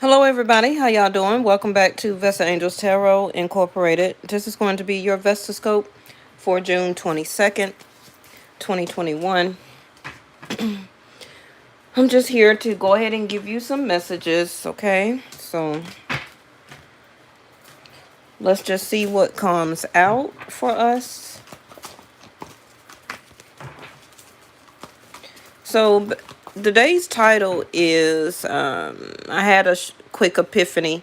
Hello, everybody. How y'all doing? Welcome back to Vestaangelstarot Incorporated. This is going to be your Vestascope for June 22nd, 2021. I'm just here to go ahead and give you some messages, okay? So let's just see what comes out for us. So today's title is I had a quick epiphany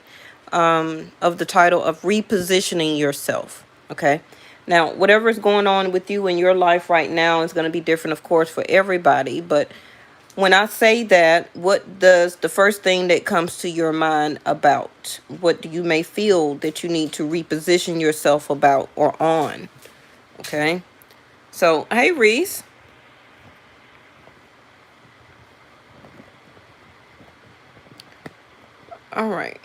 of the title of Repositioning Yourself. Okay. Now, whatever is going on with you in your life right now is going to be different, of course, for everybody. But when I say that, what does the first thing that comes to your mind about? What do you may feel that you need to reposition yourself about or on? Okay. So, hey, Reese. All right.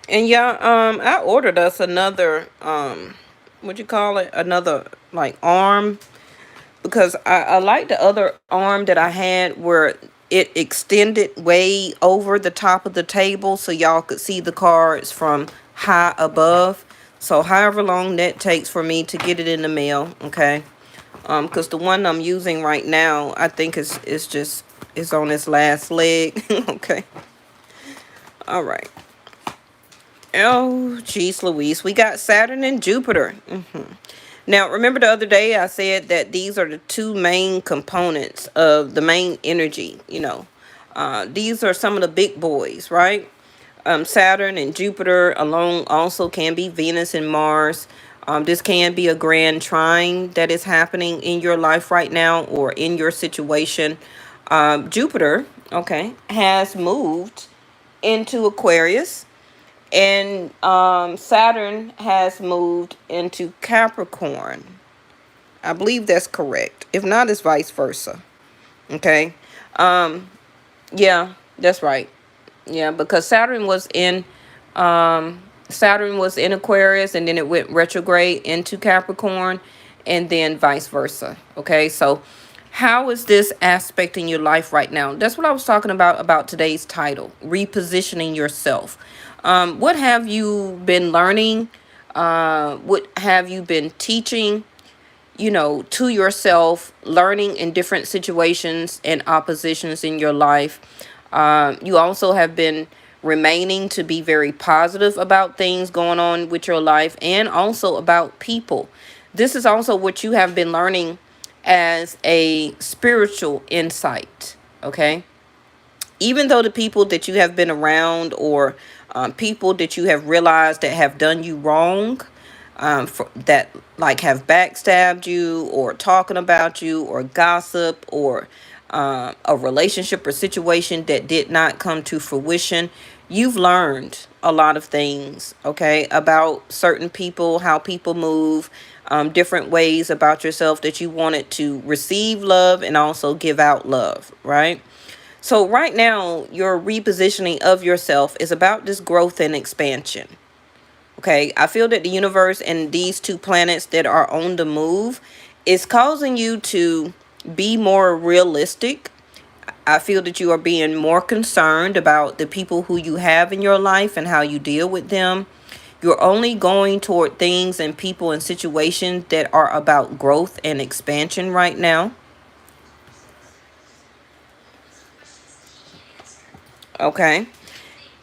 And yeah, I ordered us another what you call it? Another like arm, because I like the other arm that I had where it extended way over the top of the table so y'all could see the cards from high above. So however long that takes for me to get it in the mail, okay? Because the one I'm using right now, I think is on its last leg. Okay. All right. Oh, geez, Louise. We got Saturn and Jupiter. Now, remember the other day I said that these are the two main components of the main energy, these are some of the big boys, right? Saturn and Jupiter alone also can be Venus and Mars. This can be a grand trine that is happening in your life right now or in your situation. Jupiter, okay, has moved into Aquarius, and Saturn has moved into Capricorn. I believe that's correct. If not, it's vice versa. Okay. Yeah, that's right. Yeah, because Saturn was in Aquarius, and then it went retrograde into Capricorn, and then vice versa. Okay, so how is this aspect in your life right now? That's what I was talking about today's title, repositioning yourself. What have you been learning? What have you been teaching? To yourself, learning in different situations and oppositions in your life. You also have been remaining to be very positive about things going on with your life and also about people. This is also what you have been learning as a spiritual insight, okay? Even though the people that you have been around or people that you have realized that have done you wrong, that like have backstabbed you or talking about you or gossip or a relationship or situation that did not come to fruition, you've learned a lot of things, okay, about certain people, how people move, different ways about yourself that you wanted to receive love and also give out love, right? So right now, your repositioning of yourself is about this growth and expansion. Okay, I feel that the universe and these two planets that are on the move is causing you to be more realistic. I feel that you are being more concerned about the people who you have in your life and how you deal with them. You're only going toward things and people and situations that are about growth and expansion right now. Okay.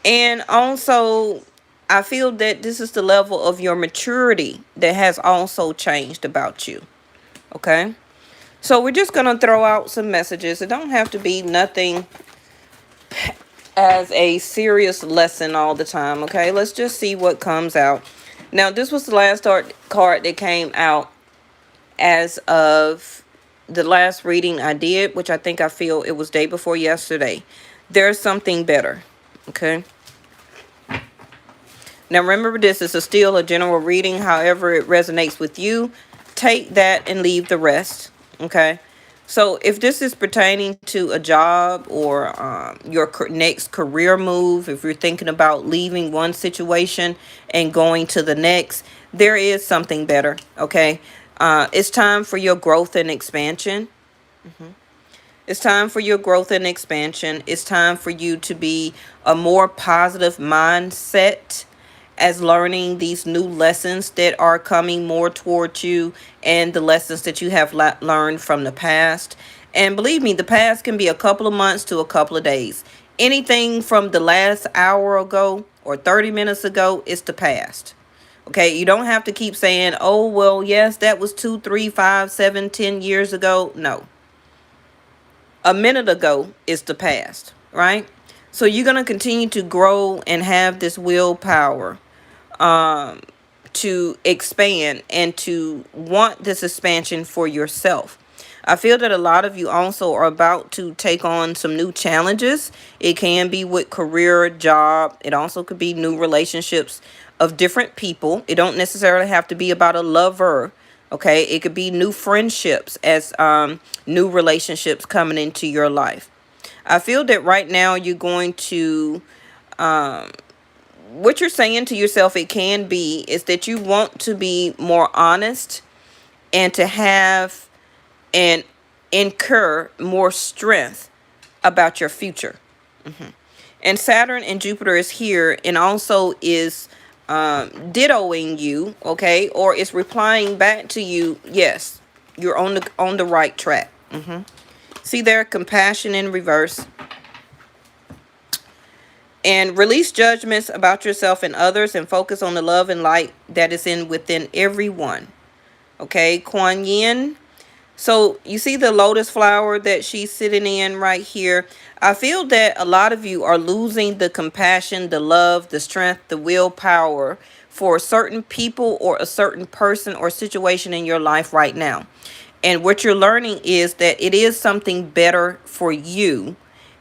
And also, I feel that this is the level of your maturity that has also changed about you. Okay. So we're just going to throw out some messages. It don't have to be nothing as a serious lesson all the time. Okay. Let's just see what comes out. Now, this was the last card that came out as of the last reading I did, which I feel it was day before yesterday. There's something better. Okay. Now remember, this is still a general reading. However it resonates with you, take that and leave the rest. Okay. So if this is pertaining to a job or your next career move, if you're thinking about leaving one situation and going to the next, there is something better. Okay. It's time for your growth and expansion. It's time for your growth and expansion. It's time for you to be a more positive mindset as learning these new lessons that are coming more towards you, and the lessons that you have learned from the past. And believe me, the past can be a couple of months to a couple of days. Anything from the last hour ago or 30 minutes ago is the past. Okay, you don't have to keep saying, oh, well, yes, that was 2, 3, 5, 7, 10 years ago. No, a minute ago is the past, right? So you're going to continue to grow and have this willpower to expand and to want this expansion for yourself. I feel that a lot of you also are about to take on some new challenges. It can be with career, job. It also could be new relationships of different people. It don't necessarily have to be about a lover. Okay, it could be new friendships as new relationships coming into your life. I feel that right now you're going to what you're saying to yourself, it can be, is that you want to be more honest and to have and incur more strength about your future. And Saturn and Jupiter is here and also is dittoing you, okay, or is replying back to you. Yes, you're on the right track. See there, compassion in reverse. And release judgments about yourself and others and focus on the love and light that is within everyone. Okay, Kuan Yin. So you see the lotus flower that she's sitting in right here. I feel that a lot of you are losing the compassion, the love, the strength, the willpower for certain people or a certain person or situation in your life right now. And what you're learning is that it is something better for you.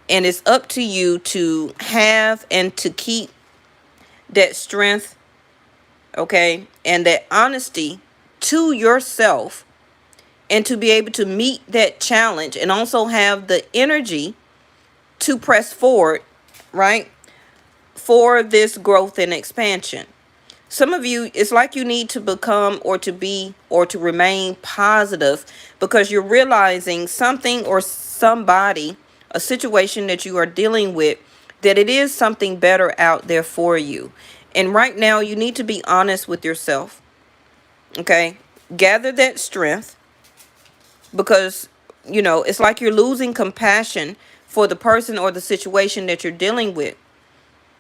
And it's up to you to have and to keep that strength, okay, and that honesty to yourself, and to be able to meet that challenge and also have the energy to press forward, right, for this growth and expansion. Some of you, it's like you need to become or to be or to remain positive because you're realizing something or somebody, a situation that you are dealing with, that it is something better out there for you. And right now, you need to be honest with yourself. Okay? Gather that strength because, it's like you're losing compassion for the person or the situation that you're dealing with.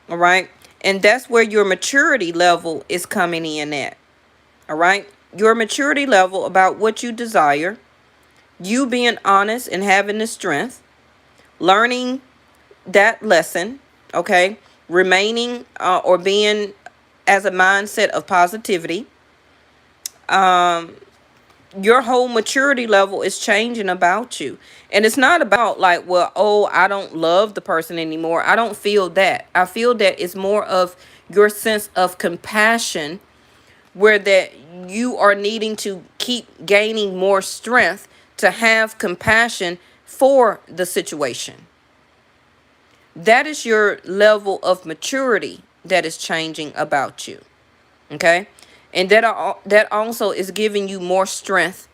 All right? And that's where your maturity level is coming in at. All right? Your maturity level about what you desire, you being honest and having the strength, learning that lesson, okay? Remaining or being as a mindset of positivity. Your whole maturity level is changing about you. And it's not about like, well, oh, I don't love the person anymore. I don't feel that. I feel that it's more of your sense of compassion, where that you are needing to keep gaining more strength to have compassion for the situation. That is your level of maturity that is changing about you. Okay? And that also is giving you more strength,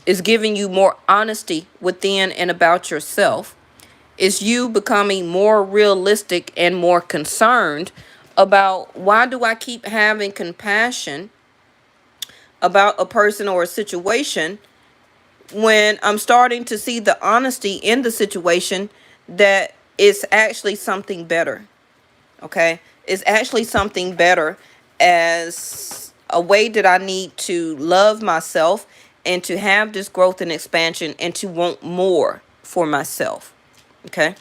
is giving you more honesty within and about yourself. Is you becoming more realistic and more concerned about, why do I keep having compassion about a person or a situation when I'm starting to see the honesty in the situation, that it's actually something better. Okay? It's actually something better as a way that I need to love myself and to have this growth and expansion and to want more for myself. Okay?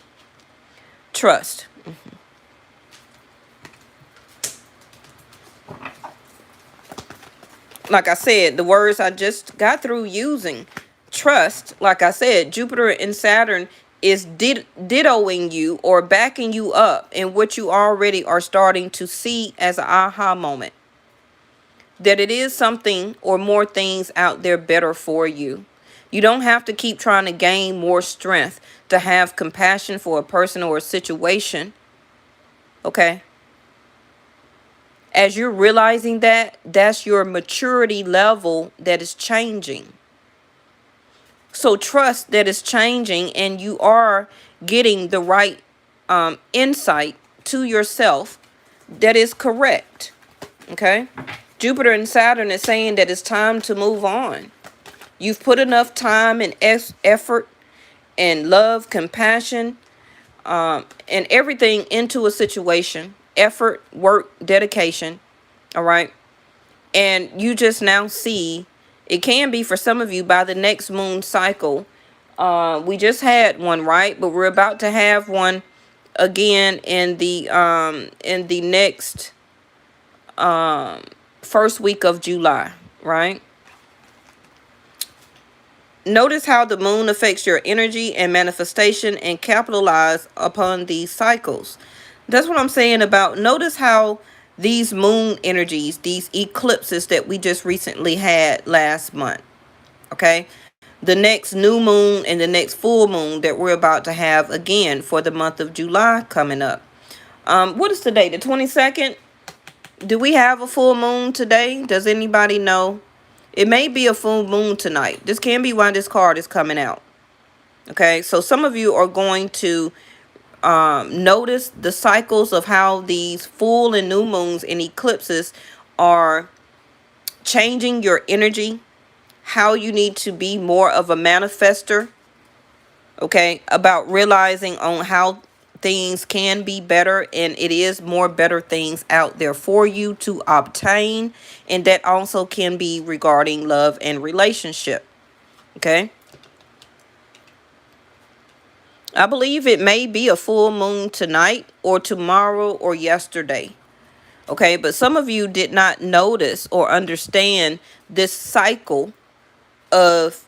Trust. Like I said, the words I just got through using, trust, like I said, Jupiter and Saturn is dittoing you or backing you up in what you already are starting to see as an aha moment. That it is something or more things out there better for you. You don't have to keep trying to gain more strength to have compassion for a person or a situation. Okay? As you're realizing that, that's your maturity level that is changing. So trust that it's changing and you are getting the right insight to yourself that is correct. Okay. Jupiter and Saturn is saying that it's time to move on. You've put enough time and effort and love, compassion, and everything into a situation. Effort, work, dedication. All right. And you just now see, it can be for some of you by the next moon cycle. We just had one, right? But we're about to have one again in the next first week of July, right? Notice how the moon affects your energy and manifestation and capitalize upon these cycles. That's what I'm saying about, notice how these moon energies, these eclipses that we just recently had last month, okay? The next new moon and the next full moon that we're about to have again for the month of July coming up. What is today? The 22nd? Do we have a full moon today? Does anybody know? It may be a full moon tonight. This can be why this card is coming out. Okay, so some of you are going to notice the cycles of how these full and new moons and eclipses are changing your energy, how you need to be more of a manifester. Okay, about realizing on how things can be better, and it is more better things out there for you to obtain, and that also can be regarding love and relationship. Okay, I believe it may be a full moon tonight or tomorrow or yesterday. Okay, but some of you did not notice or understand this cycle of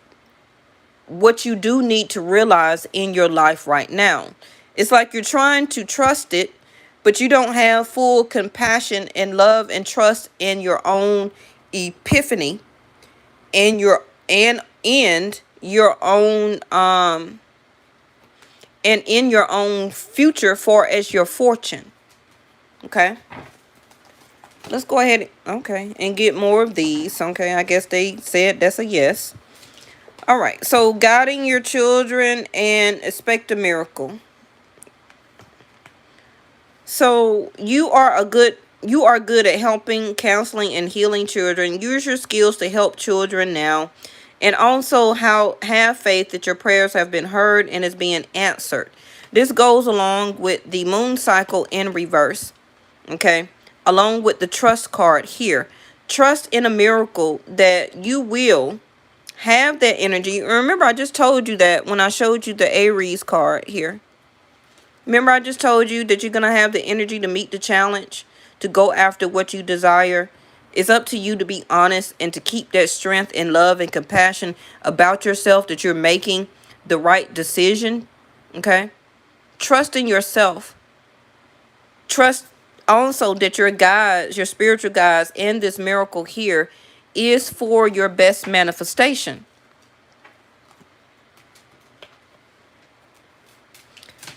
what you do need to realize in your life right now. It's like you're trying to trust it, but you don't have full compassion and love and trust in your own epiphany and your own and in your own future for as your fortune. Okay, let's go ahead, okay, and get more of these. Okay, I guess they said that's a yes. All right, so guiding your children and expect a miracle. So you are good at helping, counseling, and healing children. Use your skills to help children now. And also have faith that your prayers have been heard and is being answered. This goes along with the moon cycle in reverse. Okay. Along with the trust card here. Trust in a miracle that you will have that energy. Remember, I just told you that when I showed you the Aries card here. Remember, I just told you that you're going to have the energy to meet the challenge, to go after what you desire. It's up to you to be honest and to keep that strength and love and compassion about yourself, that you're making the right decision. Okay? Trust in yourself. Trust also that your guides, your spiritual guides in this miracle here is for your best manifestation.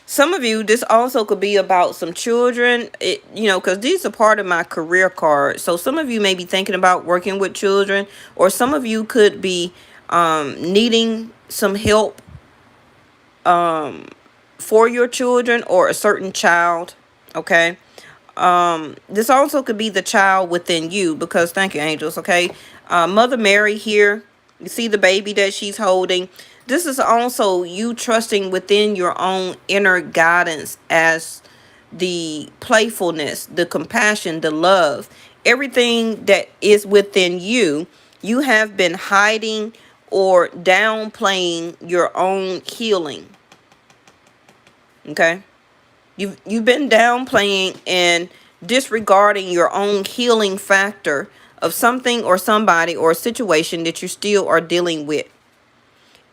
Some of you, this also could be about some children, because these are part of my career card. So some of you may be thinking about working with children, or some of you could be needing some help for your children or a certain child. Okay. This also could be the child within you, because thank you, angels. Okay. Mother Mary here, you see the baby that she's holding. This is also you trusting within your own inner guidance as the playfulness, the compassion, the love, everything that is within you. You have been hiding or downplaying your own healing. Okay. You've been downplaying and disregarding your own healing factor of something or somebody or a situation that you still are dealing with.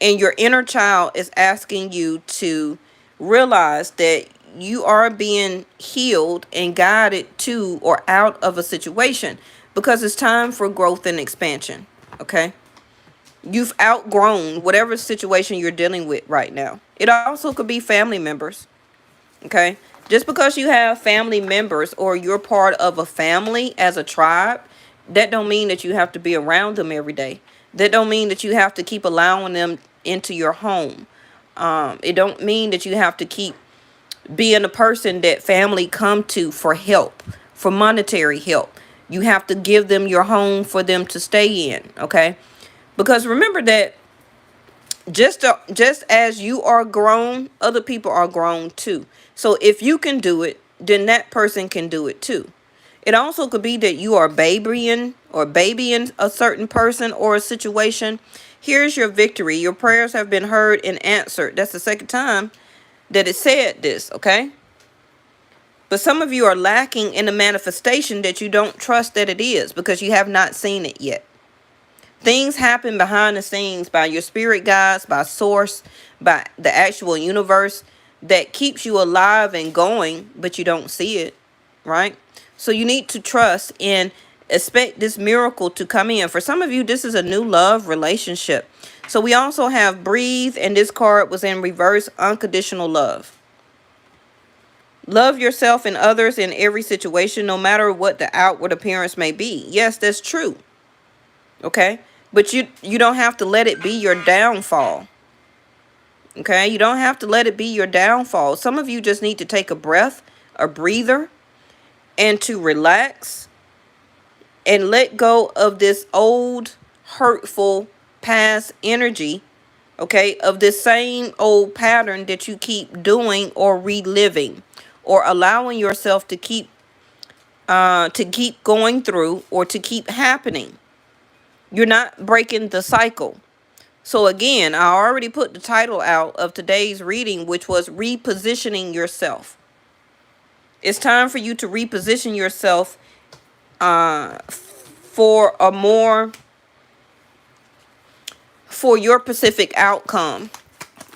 And your inner child is asking you to realize that you are being healed and guided to or out of a situation, because it's time for growth and expansion. Okay. You've outgrown whatever situation you're dealing with right now. It also could be family members. Okay. Just because you have family members or you're part of a family as a tribe, that don't mean that you have to be around them every day. That don't mean that you have to keep allowing them into your home. It don't mean that you have to keep being a person that family come to for help, for monetary help. You have to give them your home for them to stay in, okay? Because remember that just as you are grown, other people are grown too. So if you can do it, then that person can do it too. It also could be that you are babying a certain person or a situation. Here's your victory. Your prayers have been heard and answered. That's the second time that it said this, okay? But some of you are lacking in the manifestation that you don't trust that it is because you have not seen it yet. Things happen behind the scenes by your spirit guides, by source, by the actual universe that keeps you alive and going, but you don't see it, right? So you need to trust and expect this miracle to come in. For some of you, this is a new love relationship. So we also have breathe, and this card was in reverse, unconditional love. Love yourself and others in every situation, no matter what the outward appearance may be. Yes, that's true. Okay? But you don't have to let it be your downfall. Okay? You don't have to let it be your downfall. Some of you just need to take a breath, a breather, and to relax and let go of this old, hurtful, past energy, okay, of this same old pattern that you keep doing or reliving or allowing yourself to keep going through or to keep happening. You're not breaking the cycle. So again, I already put the title out of today's reading, which was Repositioning Yourself. It's time for you to reposition yourself for your specific outcome.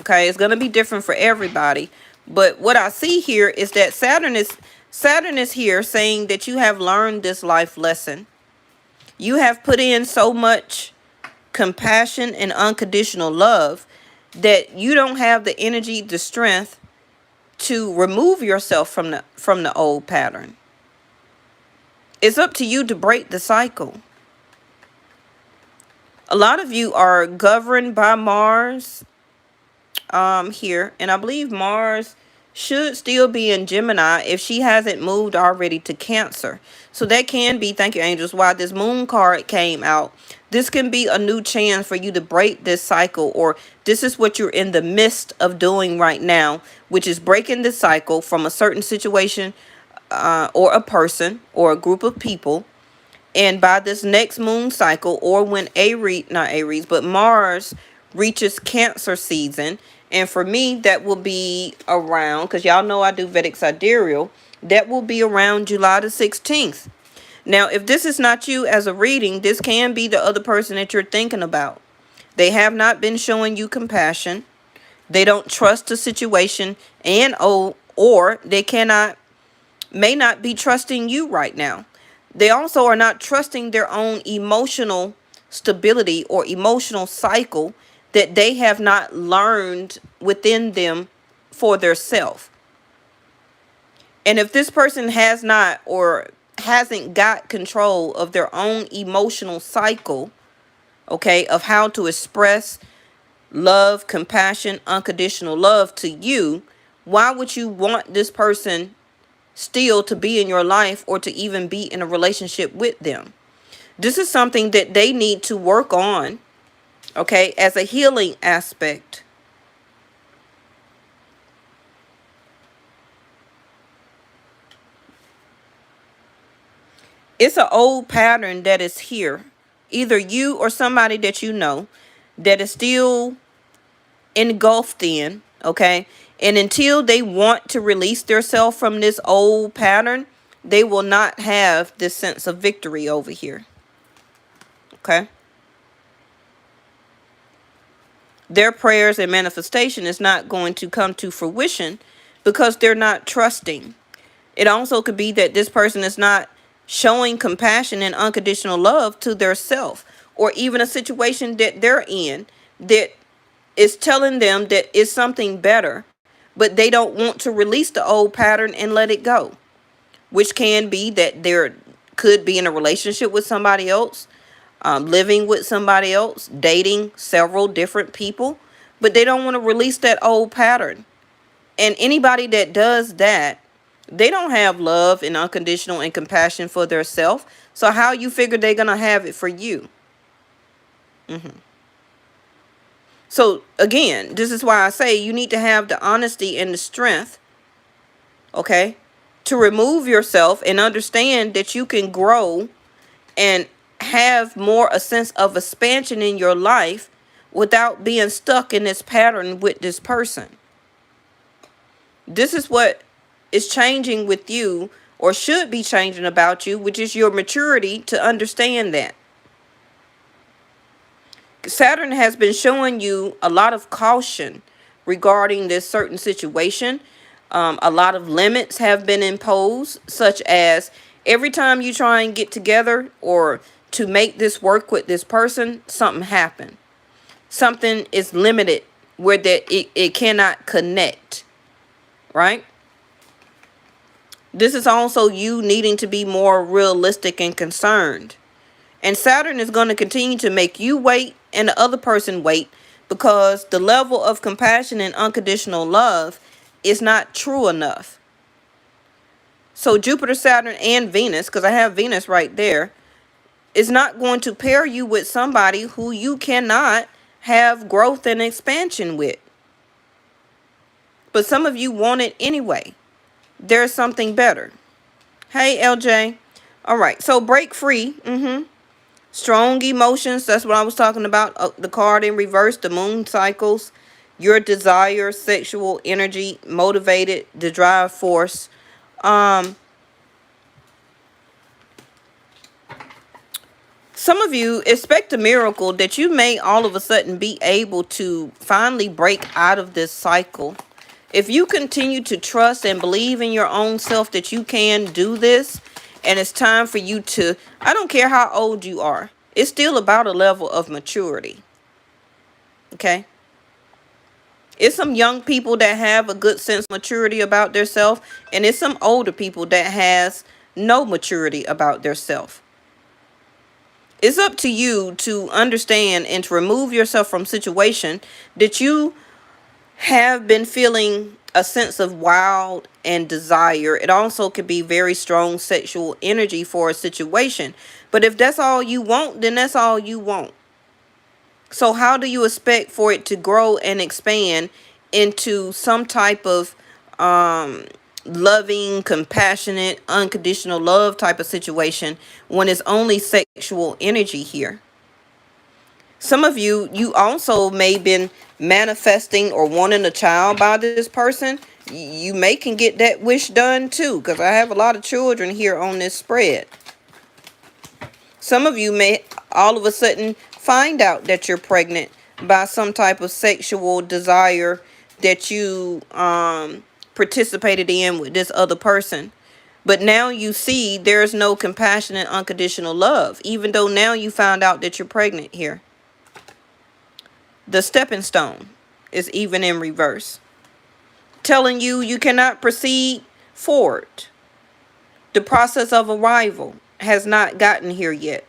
Okay, it's going to be different for everybody. But what I see here is that Saturn is here saying that you have learned this life lesson. You have put in so much compassion and unconditional love that you don't have the energy, the strength to remove yourself from the old pattern. It's up to you to break the cycle. A lot of you are governed by Mars here, and I believe Mars should still be in Gemini if she hasn't moved already to Cancer. So that can be, thank you angels, why this moon card came out. This can be a new chance for you to break this cycle, or this is what you're in the midst of doing right now, which is breaking the cycle from a certain situation or a person or a group of people. And by this next moon cycle, or when Mars reaches Cancer season, and for me, that will be around, because y'all know I do Vedic Sidereal, that will be around July the 16th. Now, if this is not you as a reading, this can be the other person that you're thinking about. They have not been showing you compassion. They don't trust the situation, and or they may not be trusting you right now. They also are not trusting their own emotional stability or emotional cycle that they have not learned within them for their self. And if this person has not or hasn't got control of their own emotional cycle, okay, of how to express love, compassion, unconditional love to you, why would you want this person still to be in your life or to even be in a relationship with them? This is something that they need to work on, okay, as a healing aspect. It's an old pattern that is here. Either you or somebody that you know that is still engulfed in, okay? And until they want to release themselves from this old pattern, they will not have this sense of victory over here. Okay? Their prayers and manifestation is not going to come to fruition because they're not trusting. It also could be that this person is not showing compassion and unconditional love to their self, or even a situation that they're in that is telling them that it's something better, but they don't want to release the old pattern and let it go, which can be that there could be in a relationship with somebody else, living with somebody else, dating several different people. but they don't want to release that old pattern. And anybody that does that, they don't have love and unconditional and compassion for their self. So how you figure they're going to have it for you? So again, this is why I say you need to have the honesty and the strength, okay, to remove yourself and understand that you can grow and have more a sense of expansion in your life without being stuck in this pattern with this person. This is what is changing with you, or should be changing about you, which is your maturity to understand that. Saturn has been showing you a lot of caution regarding this certain situation. A lot of limits have been imposed, such as every time you try and get together or to make this work with this person, something happened. Something is limited where that it cannot connect, right? This is also you needing to be more realistic and concerned. And Saturn is going to continue to make you wait and the other person wait, because the level of compassion and unconditional love is not true enough. So Jupiter, Saturn, and Venus, because I have Venus right there, is not going to pair you with somebody who you cannot have growth and expansion with. But some of you want it anyway. There's something better. Hey, LJ. All right, so break free. Strong emotions, that's what I was talking about. The card in reverse, the moon cycles, your desire, sexual energy, motivated, the drive force. Some of you expect a miracle that you may all of a sudden be able to finally break out of this cycle. If you continue to trust and believe in your own self that you can do this, and it's time for you to, I don't care how old you are, it's still about a level of maturity. Okay? It's some young people that have a good sense of maturity about their self, and it's some older people that has no maturity about their self. It's up to you to understand and to remove yourself from situation that you have been feeling a sense of wild and desire. It also could be very strong sexual energy for a situation. But if that's all you want, then that's all you want. So how do you expect for it to grow and expand into some type of loving, compassionate, unconditional love type of situation when it's only sexual energy here? Some of you, you also may have been manifesting or wanting a child by this person. You may can get that wish done too, because I have a lot of children here on this spread. Some of you may all of a sudden find out that you're pregnant by some type of sexual desire that you participated in with this other person. But now you see there's no compassionate, unconditional love, even though now you found out that you're pregnant here. The stepping stone is even in reverse, telling you you cannot proceed forward. The process of arrival has not gotten here yet.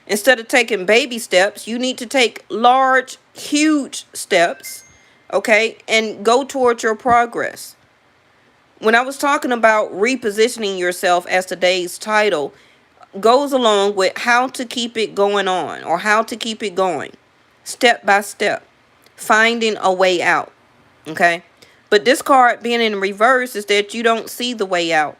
Instead of taking baby steps, you need to take large, huge steps, okay, and go towards your progress. When I was talking about repositioning yourself as today's title, goes along with how to keep it going on, or how to keep it going step by step, finding a way out. Okay, but this card being in reverse is that you don't see the way out.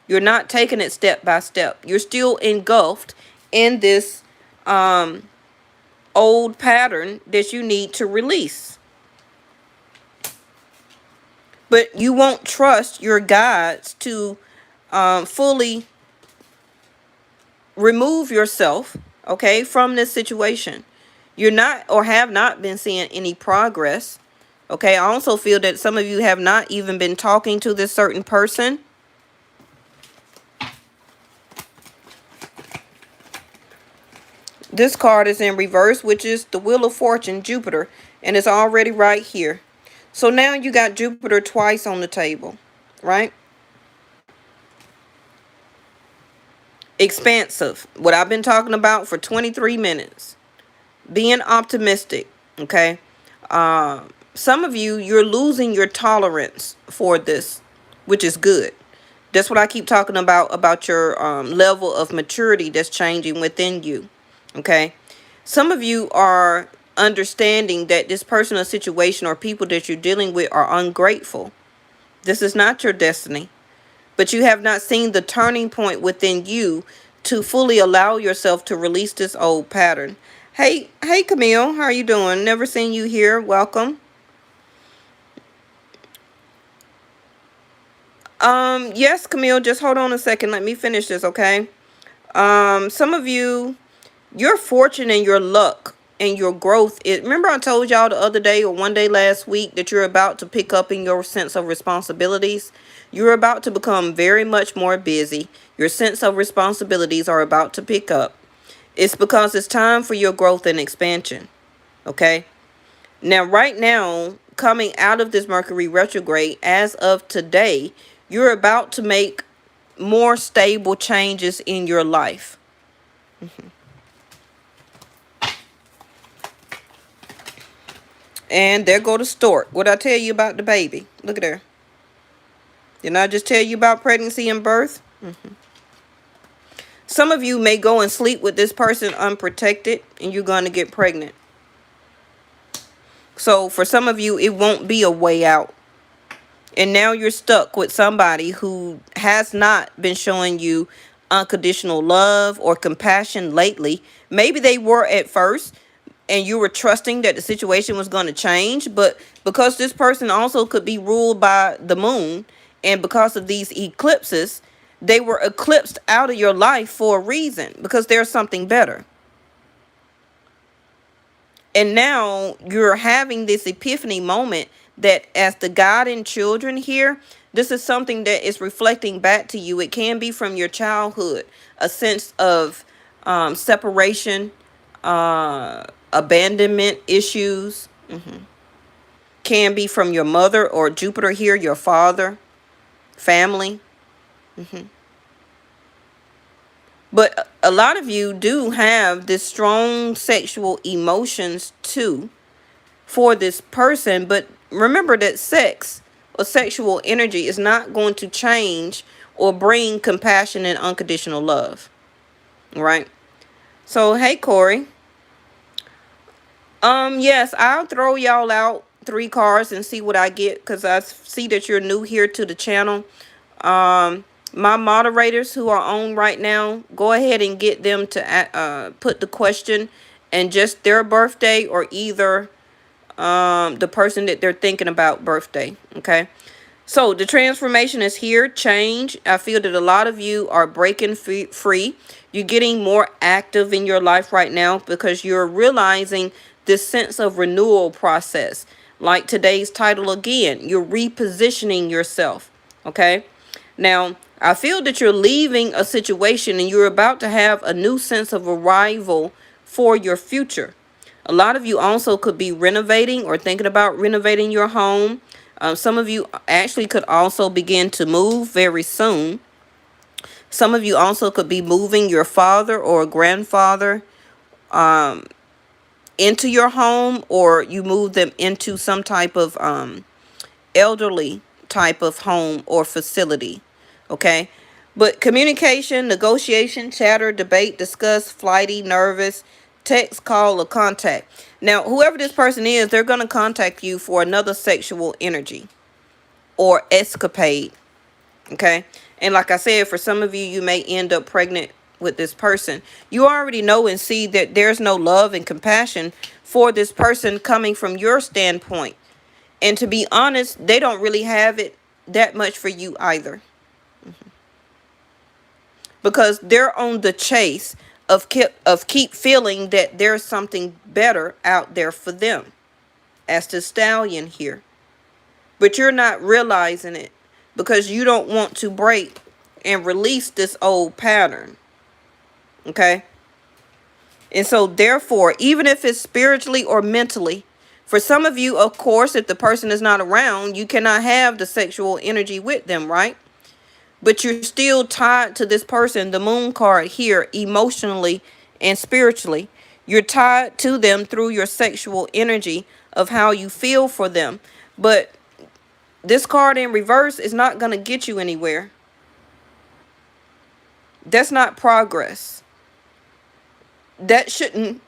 You're not taking it step by step. You're still engulfed in this old pattern that you need to release. But you won't trust your guides to fully remove yourself, okay, from this situation. You're not, or have not been seeing any progress. Okay, I also feel that some of you have not even been talking to this certain person. This card is in reverse, which is the Wheel of Fortune, Jupiter, and it's already right here. So now you got Jupiter twice on the table, right? Expansive, what I've been talking about for 23 minutes. Being optimistic, okay? some of you, you're losing your tolerance for this, which is good. That's what I keep talking about your level of maturity that's changing within you. Okay. Some of you are understanding that this person or situation or people that you're dealing with are ungrateful. This is not your destiny. But you have not seen the turning point within you to fully allow yourself to release this old pattern. Hey Camille, how are you doing? Never seen you here. Welcome. Yes, Camille, just hold on a second. Let me finish this, okay? Some of you, your fortune and your luck and your growth is, remember I told y'all the other day or one day last week that you're about to pick up in your sense of responsibilities. You're about to become very much more busy. Your sense of responsibilities are about to pick up. It's because it's time for your growth and expansion. Okay. Now, right now, coming out of this Mercury retrograde, as of today, you're about to make more stable changes in your life. And there go the stork. What I tell you about the baby? Look at her. Didn't I just tell you about pregnancy and birth? Some of you may go and sleep with this person unprotected and you're going to get pregnant. So for some of you, it won't be a way out. And now you're stuck with somebody who has not been showing you unconditional love or compassion lately. Maybe they were at first and you were trusting that the situation was going to change. But because this person also could be ruled by the moon, and because of these eclipses, they were eclipsed out of your life for a reason, because there's something better. And now you're having this epiphany moment that as the guiding children here, this is something that is reflecting back to you. It can be from your childhood, a sense of separation, abandonment issues. Can be from your mother or Jupiter here, your father, family. But a lot of you do have this strong sexual emotions too for this person. But remember that sex or sexual energy is not going to change or bring compassion and unconditional love. Right? So, hey, Corey. Yes, I'll throw y'all out 3 cards and see what I get, because I see that you're new here to the channel. My moderators who are on right now, go ahead and get them to put the question and just their birthday, or either the person that they're thinking about birthday. Okay. So the transformation is here. Change. I feel that a lot of you are breaking free. You're getting more active in your life right now because you're realizing this sense of renewal process. Like today's title again, you're repositioning yourself. Okay. Now, I feel that you're leaving a situation and you're about to have a new sense of arrival for your future. A lot of you also could be renovating or thinking about renovating your home. Some of you actually could also begin to move very soon. Some of you also could be moving your father or grandfather into your home, or you move them into some type of elderly type of home or facility. Okay. But communication, negotiation, chatter, debate, discuss, flighty, nervous, text, call, or contact. Now, whoever this person is, they're going to contact you for another sexual energy or escapade. Okay. And like I said, for some of you, you may end up pregnant with this person. You already know and see that there's no love and compassion for this person coming from your standpoint. And to be honest, they don't really have it that much for you either. Because they're on the chase of keep feeling that there's something better out there for them. As the stallion here. But you're not realizing it because you don't want to break and release this old pattern. Okay? And so therefore, even if it's spiritually or mentally, for some of you, of course, if the person is not around, you cannot have the sexual energy with them, right? But you're still tied to this person, the moon card here, emotionally and spiritually. You're tied to them through your sexual energy of how you feel for them. But this card in reverse is not going to get you anywhere. That's not progress. That shouldn't,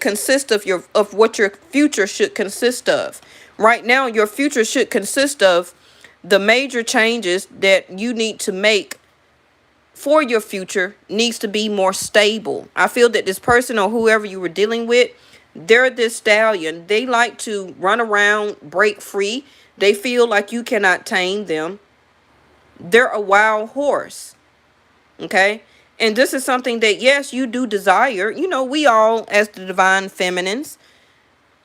consist of what your future should consist of. Right now, your future should consist of the major changes that you need to make for your future needs to be more stable. I feel that this person or whoever you were dealing with, they're this stallion. They like to run around, break free. They feel like you cannot tame them. They're a wild horse. Okay? And this is something that, yes, you do desire. You know, we all, as the divine feminines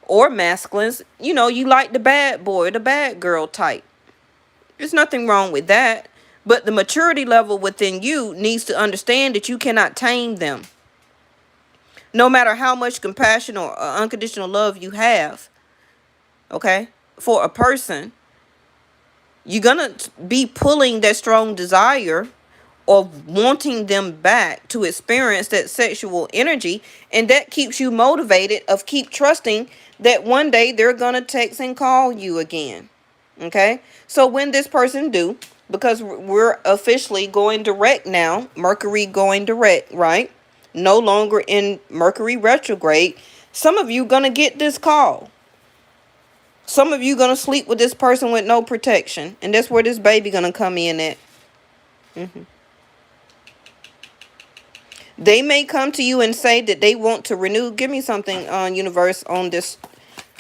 or masculines, you know, you like the bad boy, the bad girl type. There's nothing wrong with that. But the maturity level within you needs to understand that you cannot tame them. No matter how much compassion or unconditional love you have, okay, for a person, you're going to be pulling that strong desire of wanting them back to experience that sexual energy. And that keeps you motivated of keep trusting that one day they're going to text and call you again. Okay, so when this person do, because we're officially going direct now, Mercury going direct, right? No longer in Mercury retrograde. Some of you gonna get this call. Some of you gonna sleep with this person with no protection, and that's where this baby gonna come in at. They may come to you and say that they want to renew. Give me something on universe on this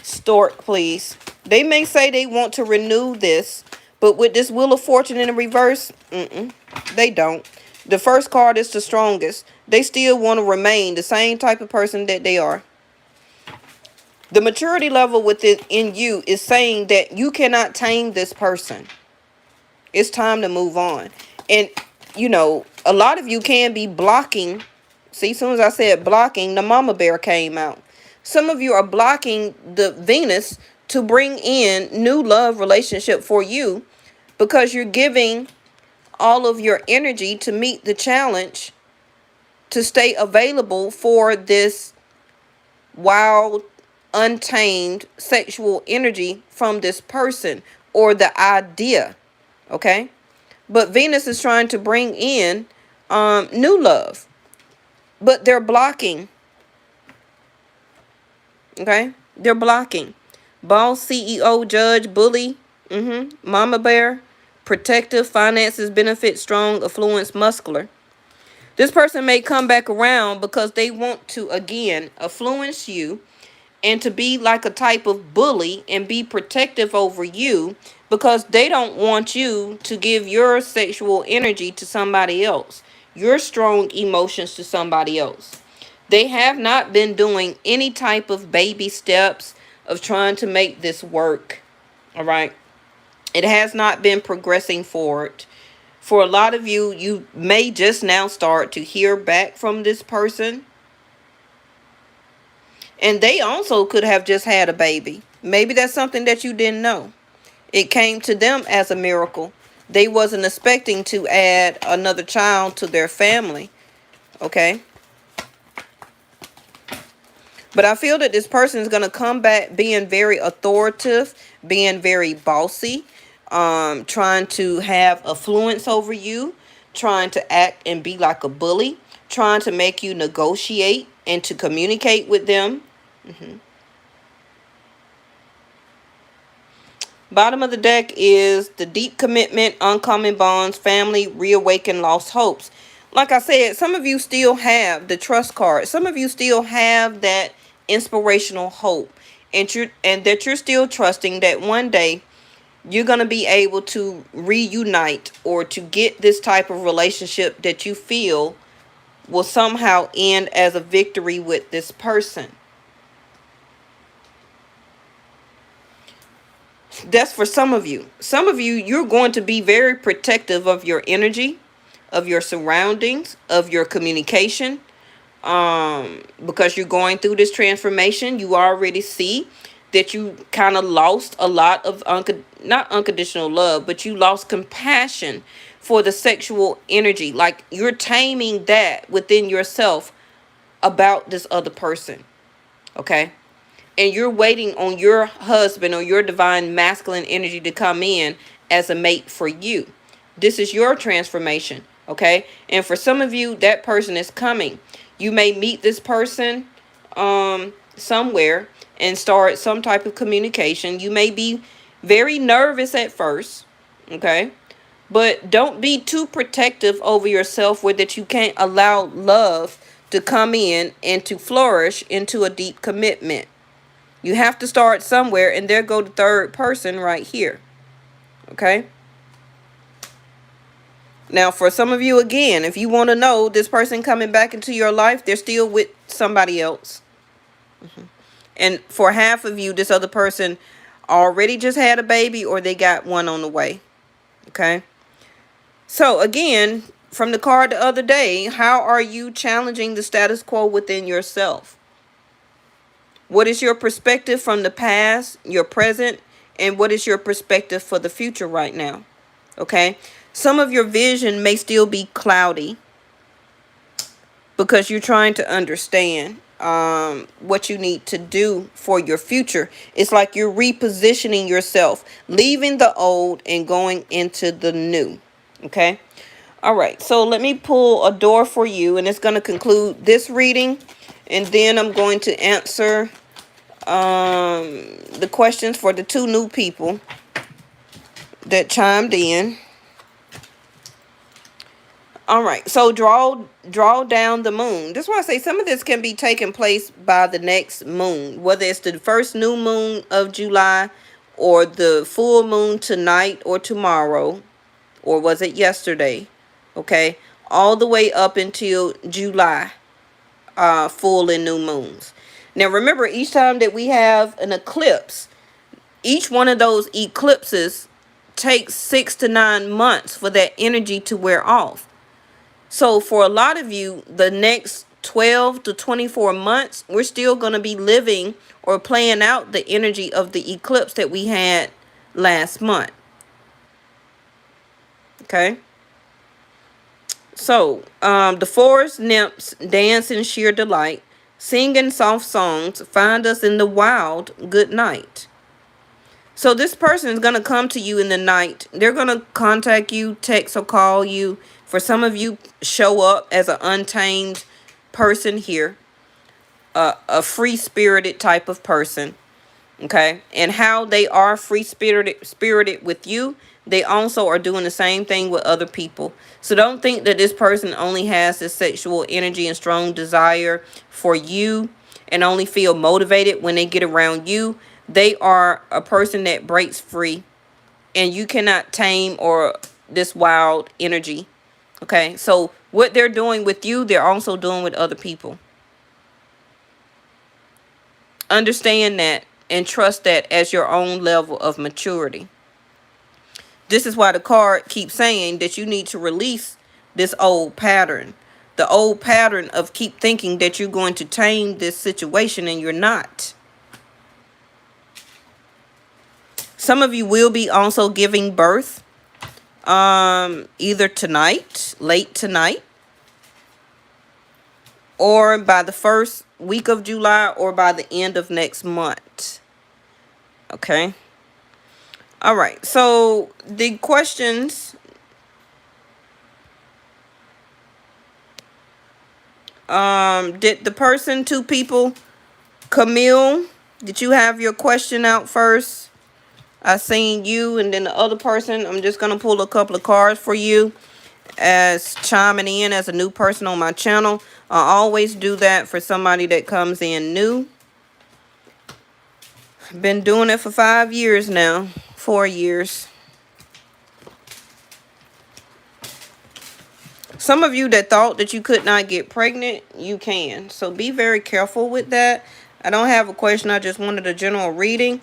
stork, please. They may say they want to renew this, but with this Wheel of Fortune in the reverse, they don't. The first card is the strongest. They still want to remain the same type of person that they are. The maturity level within you is saying that you cannot tame this person. It's time to move on. And, you know, a lot of you can be blocking. See, as soon as I said blocking, the mama bear came out. Some of you are blocking the Venus to bring in new love relationship for you because you're giving all of your energy to meet the challenge to stay available for this wild, untamed sexual energy from this person or the idea. Okay? But Venus is trying to bring in new love. But they're blocking. Okay? They're blocking. Boss, CEO, judge, bully, mama bear, protective, finances, benefit, strong, affluence, muscular. This person may come back around because they want to, again, affluence you and to be like a type of bully and be protective over you because they don't want you to give your sexual energy to somebody else, your strong emotions to somebody else. They have not been doing any type of baby steps of trying to make this work. All right. It has not been progressing forward. For a lot of you, you may just now start to hear back from this person. And they also could have just had a baby. Maybe that's something that you didn't know. It came to them as a miracle. They wasn't expecting to add another child to their family. Okay. But I feel that this person is going to come back being very authoritative, being very bossy, trying to have affluence over you, trying to act and be like a bully, trying to make you negotiate and to communicate with them. Bottom of the deck is the deep commitment, uncommon bonds, family, reawaken lost hopes. Like I said, some of you still have the trust card. Some of you still have that inspirational hope. And that you're still trusting that one day you're going to be able to reunite or to get this type of relationship that you feel will somehow end as a victory with this person. That's for some of you. Some of you, you're going to be very protective of your energy, of your surroundings, of your communication. Because you're going through this transformation, you already see that you kind of lost a lot of not unconditional love, but you lost compassion for the sexual energy. Like you're taming that within yourself about this other person. Okay. and you're waiting on your husband or your divine masculine energy to come in as a mate for you. This is your transformation, okay? And for some of you, that person is coming. You may meet this person somewhere and start some type of communication. You may be very nervous at first, okay? But don't be too protective over yourself where that you can't allow love to come in and to flourish into a deep commitment. You have to start somewhere, and there go the third person right here. Okay? Now, for some of you, again, if you want to know this person coming back into your life, they're still with somebody else. And for half of you, this other person already just had a baby or they got one on the way. Okay? So, again, from the card the other day, how are you challenging the status quo within yourself? What is your perspective from the past, your present, and what is your perspective for the future right now? Okay? Some of your vision may still be cloudy because you're trying to understand what you need to do for your future. It's like you're repositioning yourself, leaving the old and going into the new. Okay? All right. So let me pull a door for you, and it's going to conclude this reading. And then I'm going to answer the questions for the two new people that chimed in. All right, so draw down the moon. That's why I say some of this can be taking place by the next moon, whether it's the first new moon of July or the full moon tonight or tomorrow, or was it yesterday? Okay, all the way up until July, full and new moons. Now remember, each time that we have an eclipse, each one of those eclipses takes 6 to 9 months for that energy to wear off. So for a lot of you, the next 12 to 24 months, we're still going to be living or playing out the energy of the eclipse that we had last month. Okay. So the forest nymphs dance in sheer delight, singing soft songs, find us in the wild, good night. So this person is going to come to you in the night. They're going to contact you, text or call you. For some of you, show up as an untamed person here. A free-spirited type of person. Okay? And how they are free-spirited with you, they also are doing the same thing with other people. So don't think that this person only has this sexual energy and strong desire for you and only feel motivated when they get around you. They are a person that breaks free, and you cannot tame or this wild energy. Okay, so what they're doing with you, they're also doing with other people. Understand that and trust that as your own level of maturity. This is why the card keeps saying that you need to release this old pattern. The old pattern of keep thinking that you're going to tame this situation and you're not. Some of you will be also giving birth either tonight, late tonight, or by the first week of July, or by the end of next month. Okay. All right. So the questions. Did the person, two people, Camille, did you have your question out first? I seen you, and then the other person, I'm just going to pull a couple of cards for you as chiming in as a new person on my channel. I always do that for somebody that comes in new. Been doing it for 5 years now, 4 years. Some of you that thought that you could not get pregnant, you can. So be very careful with that. I don't have a question. I just wanted a general reading.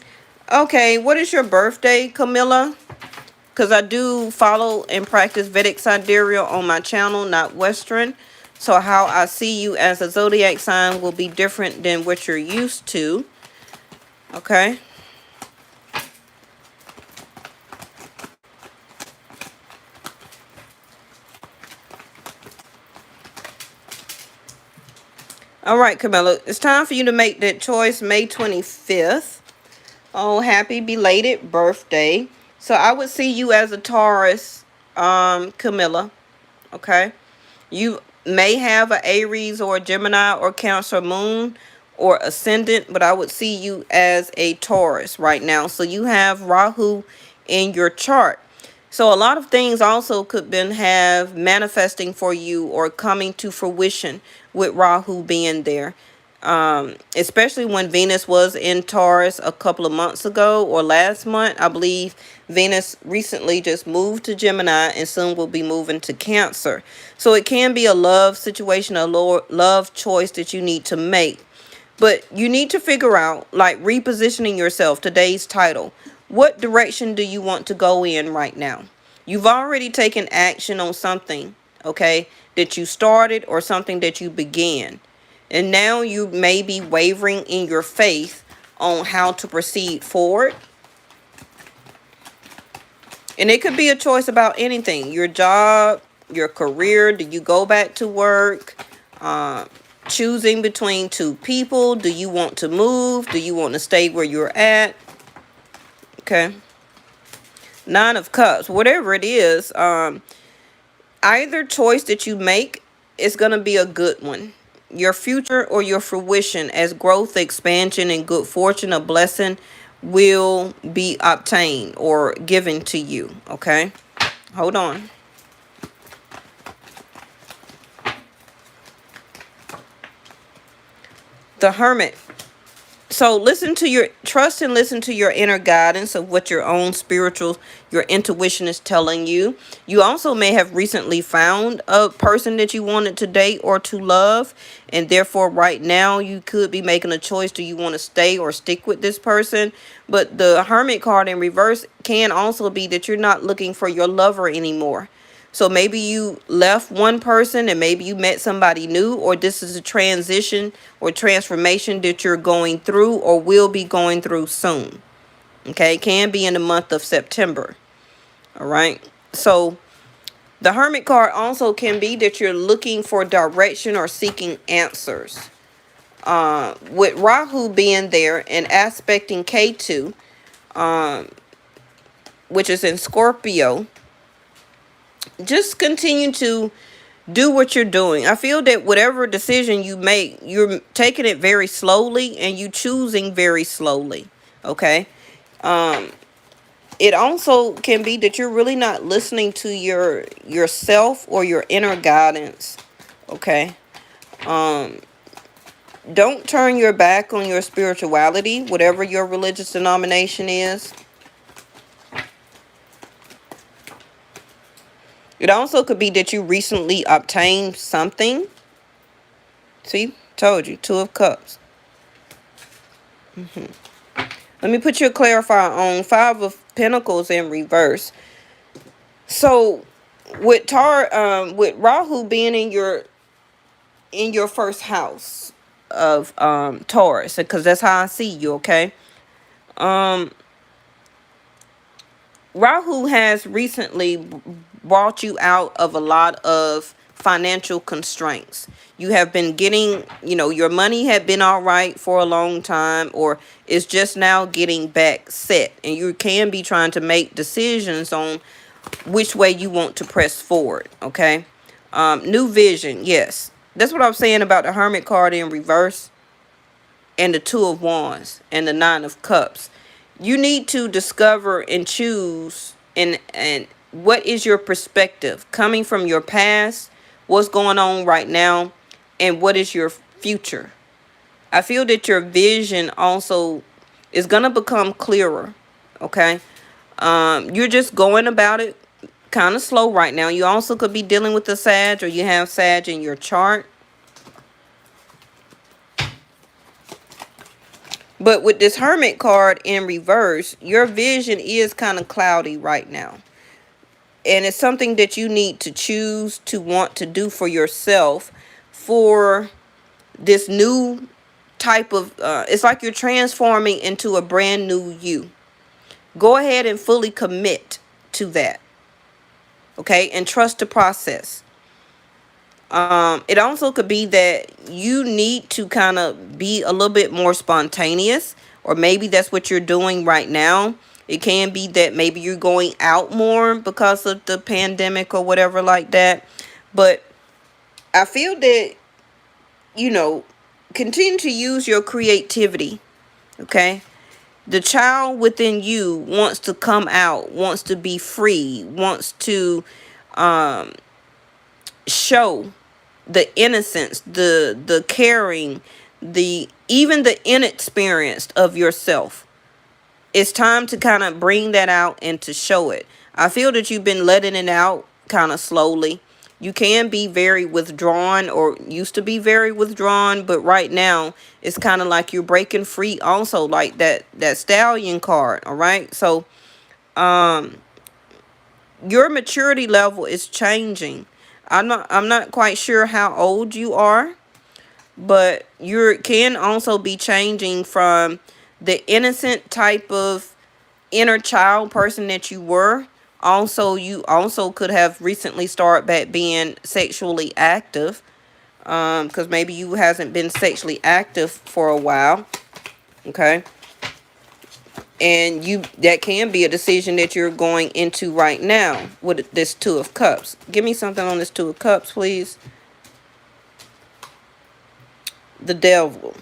Okay, what is your birthday, Camilla? Because I do follow and practice Vedic Sidereal on my channel, not Western. So how I see you as a zodiac sign will be different than what you're used to. Okay. All right, Camilla, it's time for you to make that choice. May 25th. Oh, happy belated birthday. So I would see you as a Taurus, Camilla. Okay. You may have an Aries or a Gemini or Cancer moon or ascendant, but I would see you as a Taurus right now. So you have Rahu in your chart. So a lot of things also could been have manifesting for you or coming to fruition with Rahu being there. Especially when Venus was in Taurus a couple of months ago or last month. I believe Venus recently just moved to Gemini and soon will be moving to Cancer. So it can be a love situation, a love choice that you need to make. But you need to figure out, like repositioning yourself, today's title. What direction do you want to go in right now? You've already taken action on something, okay, that you started or something that you began. And now you may be wavering in your faith on how to proceed forward. And it could be a choice about anything. Your job, your career. Do you go back to work? Choosing between two people. Do you want to move? Do you want to stay where you're at? Okay. Nine of Cups. Whatever it is, either choice that you make is going to be a good one. Your future or your fruition as growth, expansion, and good fortune, a blessing will be obtained or given to you. Okay. Hold on. The Hermit. So trust and listen to your inner guidance of what your own your intuition is telling you. You also may have recently found a person that you wanted to date or to love. And therefore right now you could be making a choice. Do you want to stay or stick with this person? But the Hermit card in reverse can also be that you're not looking for your lover anymore. So maybe you left one person and maybe you met somebody new, or this is a transition or transformation that you're going through or will be going through soon. Okay, it can be in the month of September. All right. So the Hermit card also can be that you're looking for direction or seeking answers. With Rahu being there and aspecting K2, which is in Scorpio, just continue to do what you're doing. I feel that whatever decision you make, you're taking it very slowly and you choosing very slowly. Okay. It also can be that you're really not listening to yourself or your inner guidance. Okay. Don't turn your back on your spirituality, whatever your religious denomination is. It also could be that you recently obtained something. See, told you, Two of Cups. Let me put your clarifier on Five of Pentacles in reverse. So with Rahu being in your first house of Taurus, because that's how I see you, okay? Rahu has recently brought you out of a lot of financial constraints. You have been getting, your money had been all right for a long time, or it's just now getting back set. And you can be trying to make decisions on which way you want to press forward, okay? New vision, yes. That's what I'm saying about the Hermit card in reverse and the Two of Wands and the Nine of Cups. You need to discover and choose and what is your perspective coming from your past, what's going on right now, and what is your future. I feel that your vision also is going to become clearer, okay? You're just going about it kind of slow right now. You also could be dealing with the Sag, or you have Sag in your chart. But with this Hermit card in reverse, your vision is kind of cloudy right now. And it's something that you need to choose to want to do for yourself for this new type of, it's like you're transforming into a brand new you. Go ahead and fully commit to that. Okay? And trust the process. It also could be that you need to kind of be a little bit more spontaneous, or maybe that's what you're doing right now. It can be that maybe you're going out more because of the pandemic or whatever like that. But I feel that, you know, continue to use your creativity, okay? The child within you wants to come out, wants to be free, wants to show the innocence, the caring, the even the inexperienced of yourself. It's time to kind of bring that out and to show it. I feel that you've been letting it out kind of slowly. You can be very withdrawn, or used to be very withdrawn, but right now it's kind of like you're breaking free also, like that stallion card. All right, so your maturity level is changing. I'm not quite sure how old you are, but you can also be changing from the innocent type of inner child person that you were. Also, you also could have recently started back being sexually active, because maybe you hasn't been sexually active for a while. Okay, and you, that can be a decision that you're going into right now with this Two of Cups. Give me something on this Two of Cups, please. The Devil.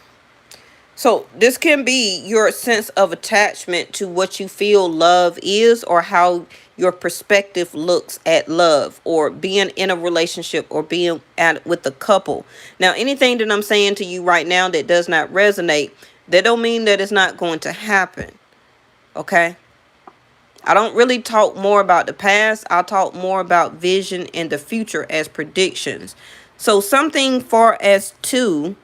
So this can be your sense of attachment to what you feel love is, or how your perspective looks at love, or being in a relationship, or being with a couple. Now, anything that I'm saying to you right now that does not resonate, that don't mean that it's not going to happen. Okay? I don't really talk more about the past. I'll talk more about vision and the future as predictions. So something far as to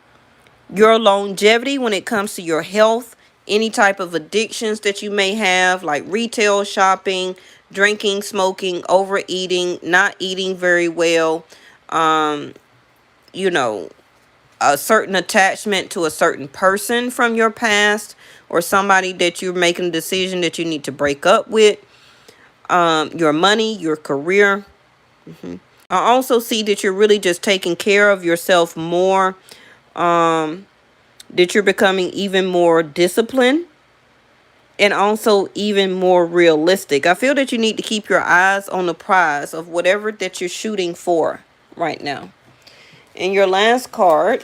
your longevity when it comes to your health, any type of addictions that you may have, like retail shopping, drinking, smoking, overeating, not eating very well, you know, a certain attachment to a certain person from your past, or somebody that you're making a decision that you need to break up with, your money, your career. I also see that you're really just taking care of yourself more, that you're becoming even more disciplined, and also even more realistic. I feel that you need to keep your eyes on the prize of whatever that you're shooting for right now. And your last card,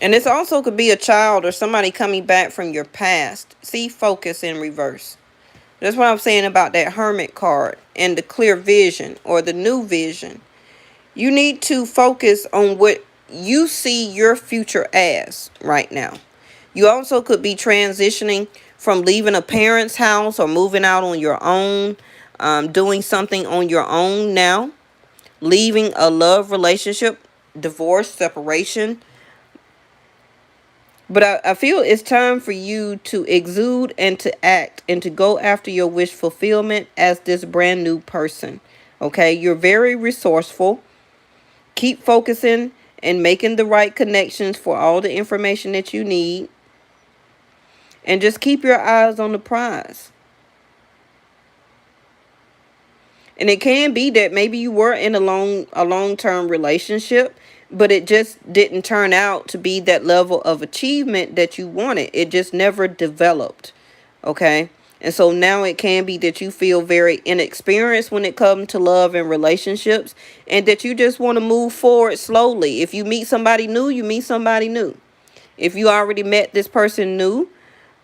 and this also could be a child or somebody coming back from your past. See, focus in reverse. That's what I'm saying about that Hermit card and the clear vision, or the new vision. You need to focus on what you see your future as right now. You also could be transitioning from leaving a parent's house, or moving out on your own, doing something on your own now, leaving a love relationship, divorce, separation. But I feel it's time for you to exude and to act and to go after your wish fulfillment as this brand new person. Okay, you're very resourceful. Keep focusing and making the right connections for all the information that you need. And just keep your eyes on the prize. And it can be that maybe you were in a long-term relationship, but it just didn't turn out to be that level of achievement that you wanted. It just never developed. Okay? And so now it can be that you feel very inexperienced when it comes to love and relationships, and that you just want to move forward slowly. If you meet somebody new, you meet somebody new. If you already met this person new,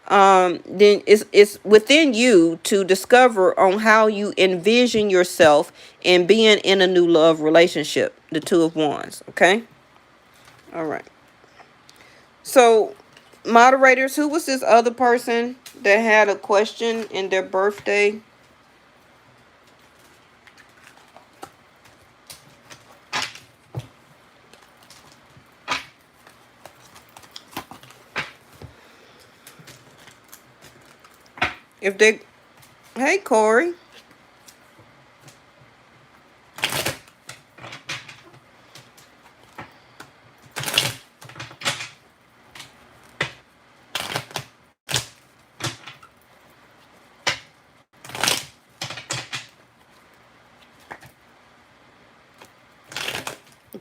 then it's within you to discover on how you envision yourself in being in a new love relationship. The Two of Wands. Okay? All right. So, moderators, who was this other person that had a question in their birthday? If they... Hey, Corey.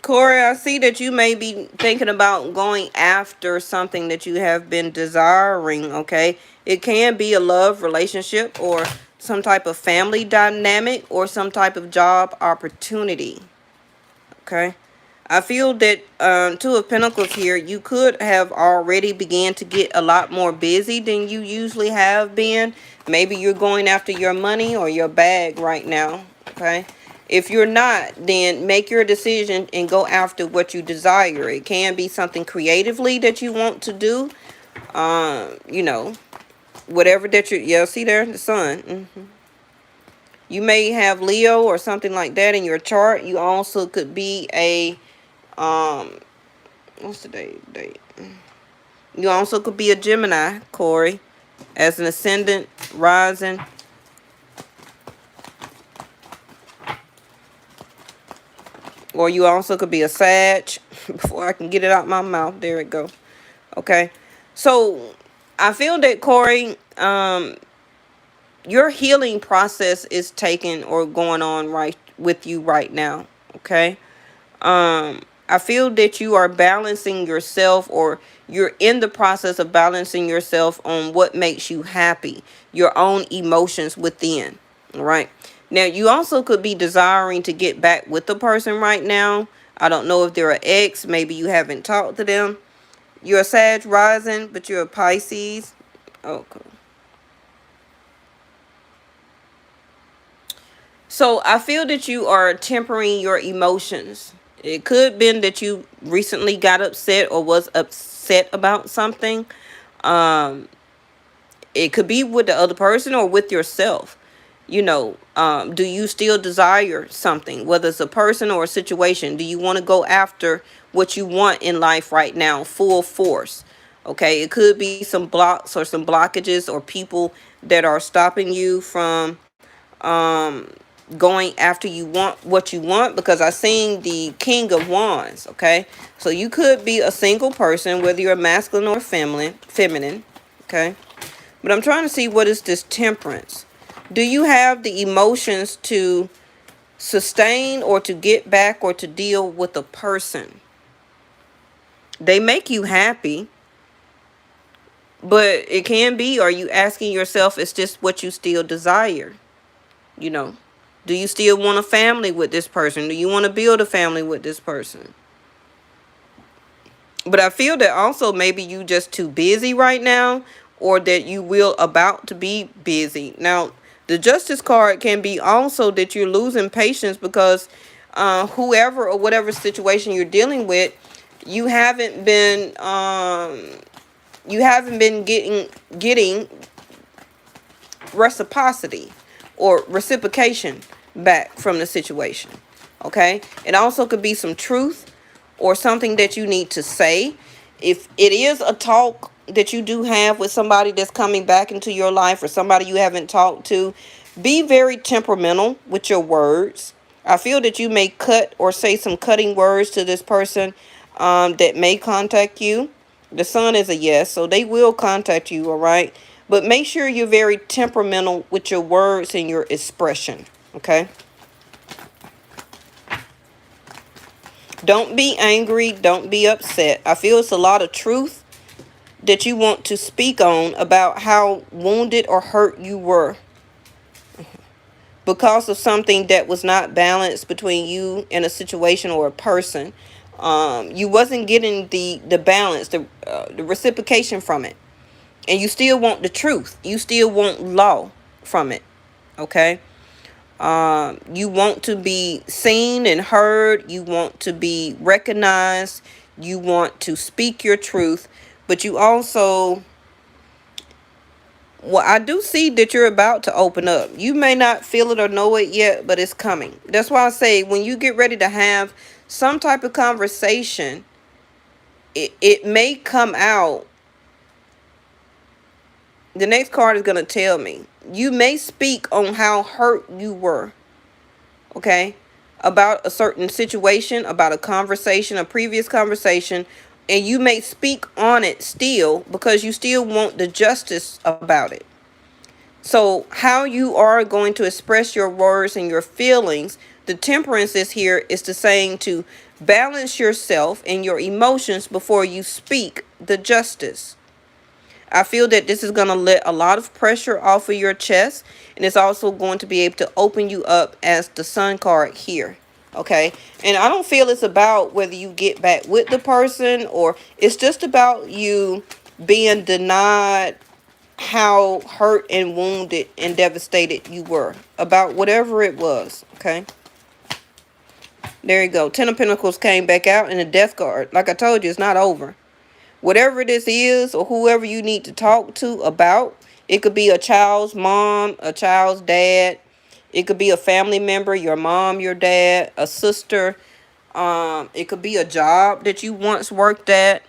Corey, I see that you may be thinking about going after something that you have been desiring, okay? It can be a love relationship or some type of family dynamic or some type of job opportunity, okay? I feel that Two of Pentacles here, you could have already began to get a lot more busy than you usually have been. Maybe you're going after your money or your bag right now, okay? If you're not, then make your decision and go after what you desire. It can be something creatively that you want to do. You know, whatever that yeah, see there, the sun. You may have Leo or something like that in your chart. You also could be a what's the date? You also could be a Gemini, Corey, as an ascendant, rising. Or you also could be a Sag. Before I can get it out my mouth, there it go. Okay, so I feel that, Corey, your healing process is taking or going on right with you right now. Okay, I feel that you are balancing yourself, or you're in the process of balancing yourself on what makes you happy, your own emotions within. All right. Now, you also could be desiring to get back with the person right now. I don't know if they're an ex. Maybe you haven't talked to them. You're a Sag rising, but you're a Pisces. Okay. So I feel that you are tempering your emotions. It could have been that you recently got upset or was upset about something. It could be with the other person or with yourself. You know, do you still desire something, whether it's a person or a situation? Do you want to go after what you want in life right now, full force? Okay, it could be some blocks or some blockages or people that are stopping you from going after you want what you want, because I seen the King of Wands. Okay, so you could be a single person, whether you're masculine or feminine. Okay, but I'm trying to see, what is this Temperance? Do you have the emotions to sustain or to get back or to deal with a person? They make you happy, but it can be, are you asking yourself, it's just what you still desire? You know, do you still want a family with this person? Do you want to build a family with this person? But I feel that also maybe you just too busy right now, or that you will about to be busy. Now, the Justice card can be also that you're losing patience because whoever or whatever situation you're dealing with, you haven't been getting reciprocity or reciprocation back from the situation. Okay, it also could be some truth or something that you need to say. If it is a talk that you do have with somebody that's coming back into your life, or somebody you haven't talked to, be very temperamental with your words. I feel that you may cut or say some cutting words to this person that may contact you. The Sun is a yes, so they will contact you, all right? But make sure you're very temperamental with your words and your expression, okay? Don't be angry. Don't be upset. I feel it's a lot of truth that you want to speak on about how wounded or hurt you were because of something that was not balanced between you and a situation or a person. You wasn't getting the balance, the reciprocation from it. And you still want the truth. You still want law from it. Okay? You want to be seen and heard. You want to be recognized. You want to speak your truth. But you also, well, I do see that you're about to open up. You may not feel it or know it yet, but it's coming. That's why I say, when you get ready to have some type of conversation, it may come out. The next card is going to tell me. You may speak on how hurt you were. Okay? About a certain situation, about a conversation, a previous conversation. And you may speak on it still because you still want the justice about it. So how you are going to express your words and your feelings The temperance is here is the saying to balance yourself and your emotions before you speak the justice. I feel that this is going to let a lot of pressure off of your chest, and it's also going to be able to open you up as the Sun card here. Okay, and I don't feel it's about whether you get back with the person, or it's just about you being denied how hurt and wounded and devastated you were about whatever it was. Okay, there you go. Ten of Pentacles came back out, and the Death card. Like I told you, it's not over. Whatever this is, or whoever you need to talk to about, it could be a child's mom, a child's dad. It could be a family member, your mom, your dad, a sister. It could be a job that you once worked at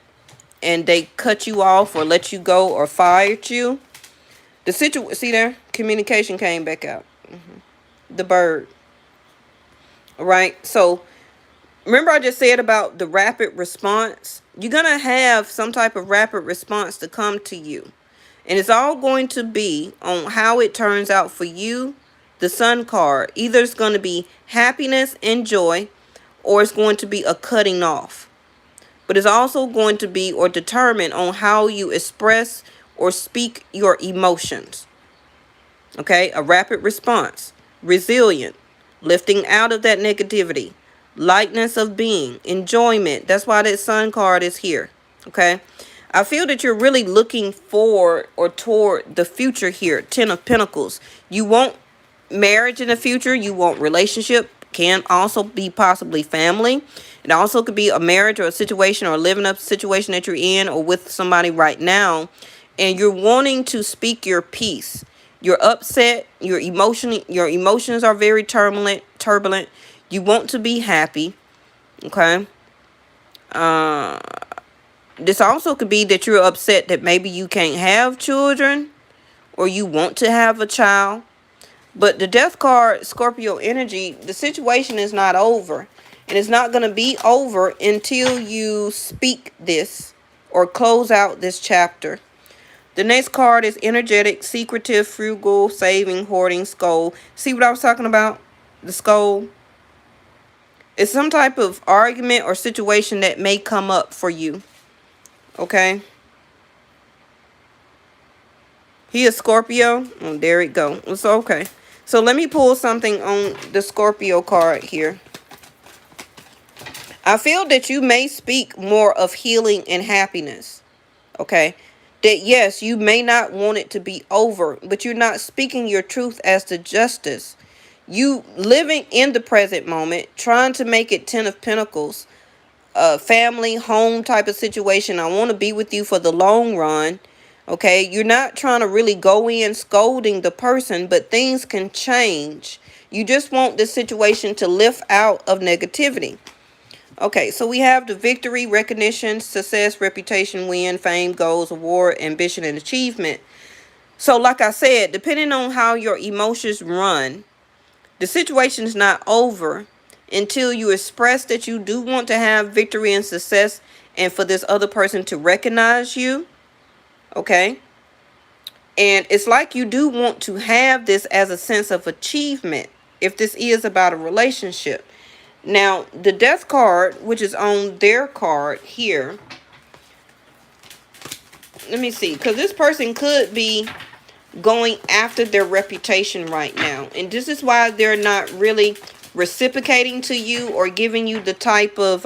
and they cut you off or let you go or fired you. See there? Communication came back out. The bird. All right. So remember I just said about the rapid response? You're going to have some type of rapid response to come to you. And it's all going to be on how it turns out for you, the Sun card. Either it's going to be happiness and joy, or it's going to be a cutting off. But it's also going to be or determine on how you express or speak your emotions. Okay, a rapid response, resilient, lifting out of that negativity, lightness of being, enjoyment. That's why that Sun card is here. Okay, I feel that you're really looking forward or toward the future here. Ten of Pentacles. You want marriage in the future. You want relationship. Can also be possibly family. It also could be a marriage or a situation or living up situation that you're in or with somebody right now. And you're wanting to speak your piece. You're upset. Your emotions are very turbulent. You want to be happy. Okay. This also could be that you're upset that maybe you can't have children or you want to have a child. But the Death card, Scorpio energy, the situation is not over. And it's not going to be over until you speak this or close out this chapter. The next card is energetic, secretive, frugal, saving, hoarding, skull. See what I was talking about? The skull. It's some type of argument or situation that may come up for you. Okay. He is Scorpio. Oh, there it go. It's okay. So let me pull something on the Scorpio card here. I feel that you may speak more of healing and happiness. Okay. That yes, you may not want it to be over, but you're not speaking your truth as the justice. You living in the present moment, trying to make it Ten of Pentacles. Family, home type of situation. I want to be with you for the long run. Okay, you're not trying to really go in scolding the person, but things can change. You just want this situation to lift out of negativity. Okay, so we have the victory, recognition, success, reputation, win, fame, goals, award, ambition, and achievement. So like I said, depending on how your emotions run, the situation is not over until you express that you do want to have victory and success and for this other person to recognize you. Okay. And it's like you do want to have this as a sense of achievement if this is about a relationship. Now, the Death card, which is on their card here. Let me see. Because this person could be going after their reputation right now. And this is why they're not really reciprocating to you or giving you the type of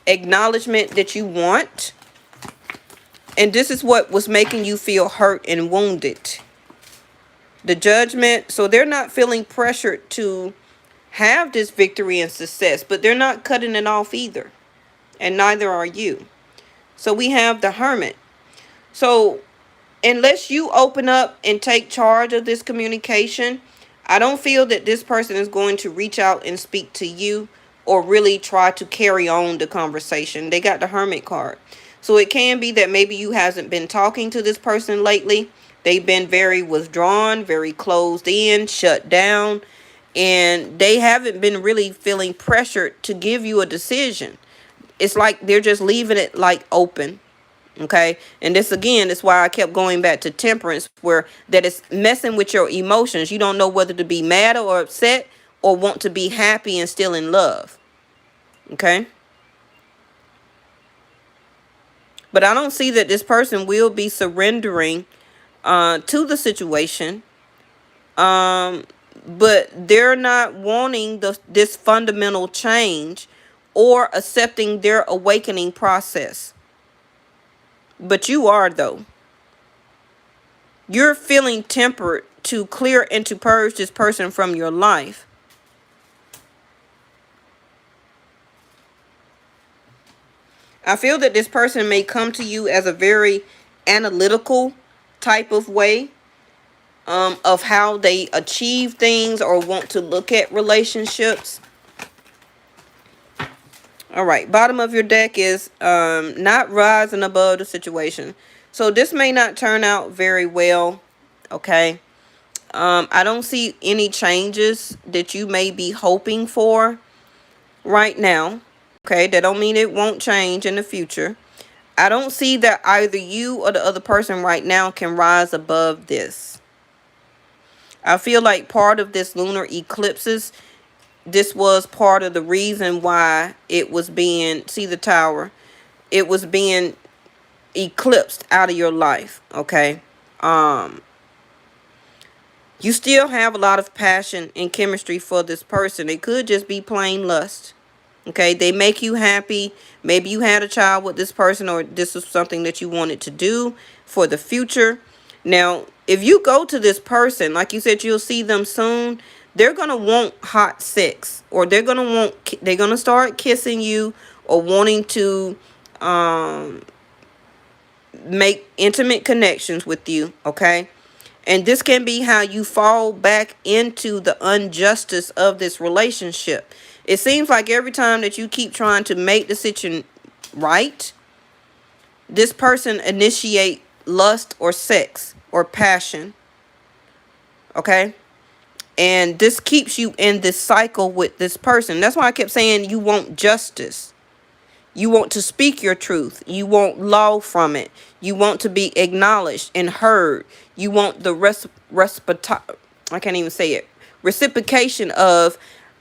acknowledgement that you want. And this is what was making you feel hurt and wounded. The Judgment. So they're not feeling pressured to have this victory and success, but they're not cutting it off either. And neither are you. So we have the Hermit. So unless you open up and take charge of this communication, I don't feel that this person is going to reach out and speak to you or really try to carry on the conversation. They got the Hermit card. So it can be that maybe you hasn't been talking to this person lately. They've been very withdrawn, very closed in, shut down. And they haven't been really feeling pressured to give you a decision. It's like they're just leaving it like open. Okay. And this again is why I kept going back to Temperance, where that is messing with your emotions. You don't know whether to be mad or upset or want to be happy and still in love. Okay? But I don't see that this person will be surrendering to the situation. But they're not wanting this fundamental change or accepting their awakening process. But you are, though. You're feeling tempered to clear and to purge this person from your life. I feel that this person may come to you as a very analytical type of way of how they achieve things or want to look at relationships. All right, bottom of your deck is not rising above the situation. So this may not turn out very well, okay? I don't see any changes that you may be hoping for right now, okay? That don't mean it won't change in the future. I don't see that either you or the other person right now can rise above this. I feel like part of this lunar eclipses, this was part of the reason why it was being, see the tower, it was being eclipsed out of your life, okay? You still have a lot of passion and chemistry for this person. It could just be plain lust, okay? They make you happy. Maybe you had a child with this person, or this is something that you wanted to do for the future. Now, if you go to this person, like you said, you'll see them soon. They're going to want hot sex, or they're going to start kissing you or wanting to make intimate connections with you, okay? And this can be how you fall back into the injustice of this relationship. It seems like every time that you keep trying to make the situation right, this person initiate lust or sex or passion, okay? And this keeps you in this cycle with this person. That's why I kept saying you want justice. You want to speak your truth. You want law from it. You want to be acknowledged and heard. You want the reciprocation of,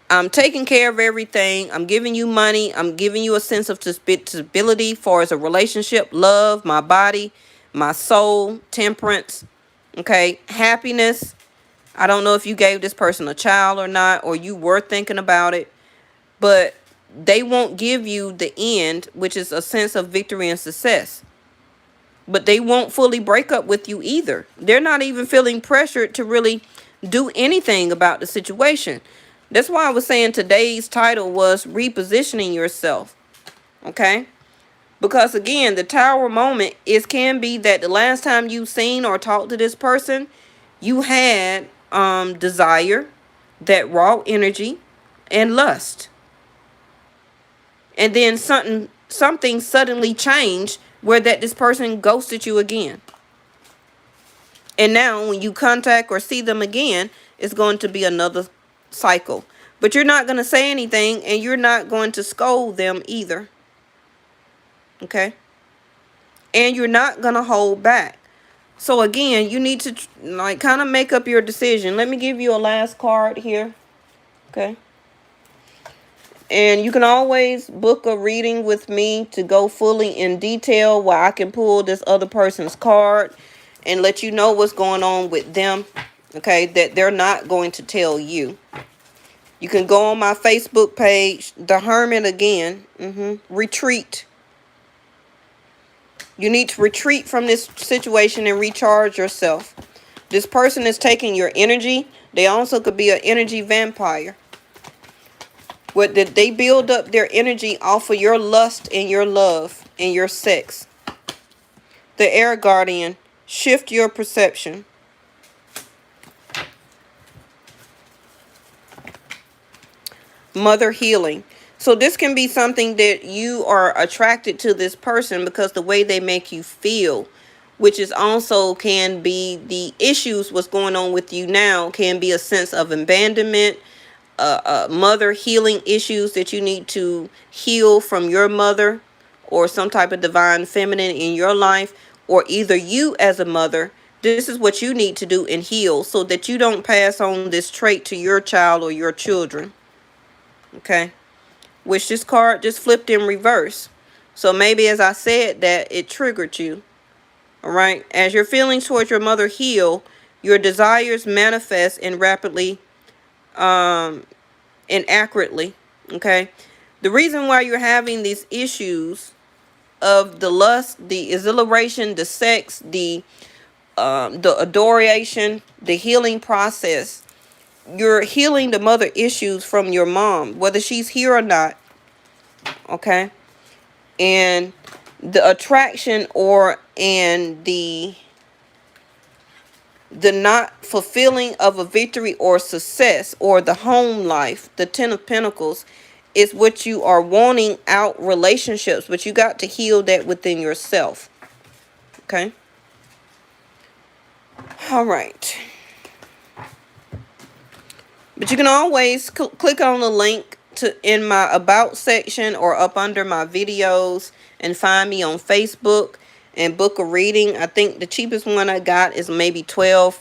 I'm taking care of everything. I'm giving you money. I'm giving you a sense of stability for as a relationship, love, my body, my soul, temperance, okay, happiness. I don't know if you gave this person a child or not, or you were thinking about it, but they won't give you the end, which is a sense of victory and success. But they won't fully break up with you either. They're not even feeling pressured to really do anything about the situation. That's why I was saying today's title was Repositioning Yourself. Okay? Because again, the tower moment can be that the last time you seen or talked to this person, you had desire, that raw energy, and lust. And then something suddenly changed where that this person ghosted you again. And now when you contact or see them again, it's going to be another cycle. But you're not going to say anything, and you're not going to scold them either. Okay? And you're not going to hold back. So again, you need to kind of make up your decision. Let me give you a last card here. Okay? And you can always book a reading with me to go fully in detail, where I can pull this other person's card and let you know what's going on with them, okay, that they're not going to tell you. You can go on my Facebook page, The Hermit again, retreat. You need to retreat from this situation and recharge yourself. This person is taking your energy. They also could be an energy vampire. What did they build up their energy off of your lust and your love and your sex? The air guardian, shift your perception. Mother healing. So this can be something that you are attracted to this person because the way they make you feel, which is also can be the issues what's going on with you now, can be a sense of abandonment, mother healing issues that you need to heal from your mother, or some type of divine feminine in your life, or either you as a mother This is what you need to do and heal so that you don't pass on this trait to your child or your children. Okay? Which this card just flipped in reverse. So maybe, as I said, that it triggered you. All right? As your feelings towards your mother heal, your desires manifest and rapidly and accurately. Okay? The reason why you're having these issues of the lust, the exhilaration, the sex, the adoration, the healing process, you're healing the mother issues from your mom, whether she's here or not. Okay? And the attraction and the not fulfilling of a victory or success, or the home life, the Ten of Pentacles, is what you are wanting out relationships, but you got to heal that within yourself. Okay? All right. But you can always click on the link in my about section or up under my videos and find me on Facebook and book a reading. I think the cheapest one I got is maybe $12,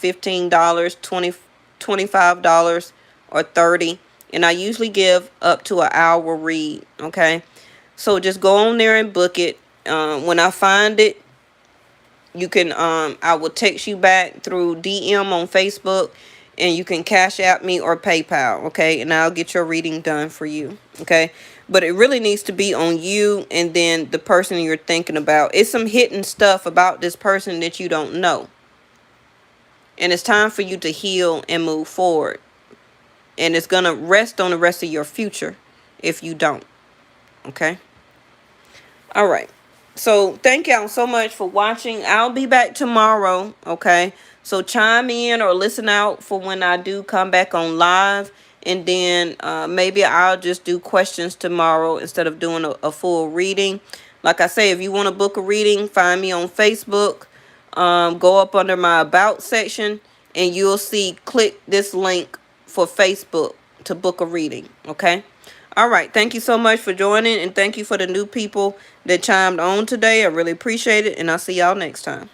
$15, $20, $25, or $30. And I usually give up to an hour read. Okay? So just go on there and book it. When I find it, you can I will text you back through DM on Facebook, and you can Cash App me or PayPal, okay? And I'll get your reading done for you, okay? But it really needs to be on you and then the person you're thinking about. It's some hidden stuff about this person that you don't know. And it's time for you to heal and move forward. And it's going to rest on the rest of your future if you don't, okay? All right. So thank y'all so much for watching. I'll be back tomorrow, okay? So chime in or listen out for when I do come back on live. And then maybe I'll just do questions tomorrow instead of doing a full reading. Like I say, if you want to book a reading, find me on Facebook. Go up under my About section, and you'll see, click this link for Facebook to book a reading, okay? All right. Thank you so much for joining, and thank you for the new people that chimed on today. I really appreciate it, and I'll see y'all next time.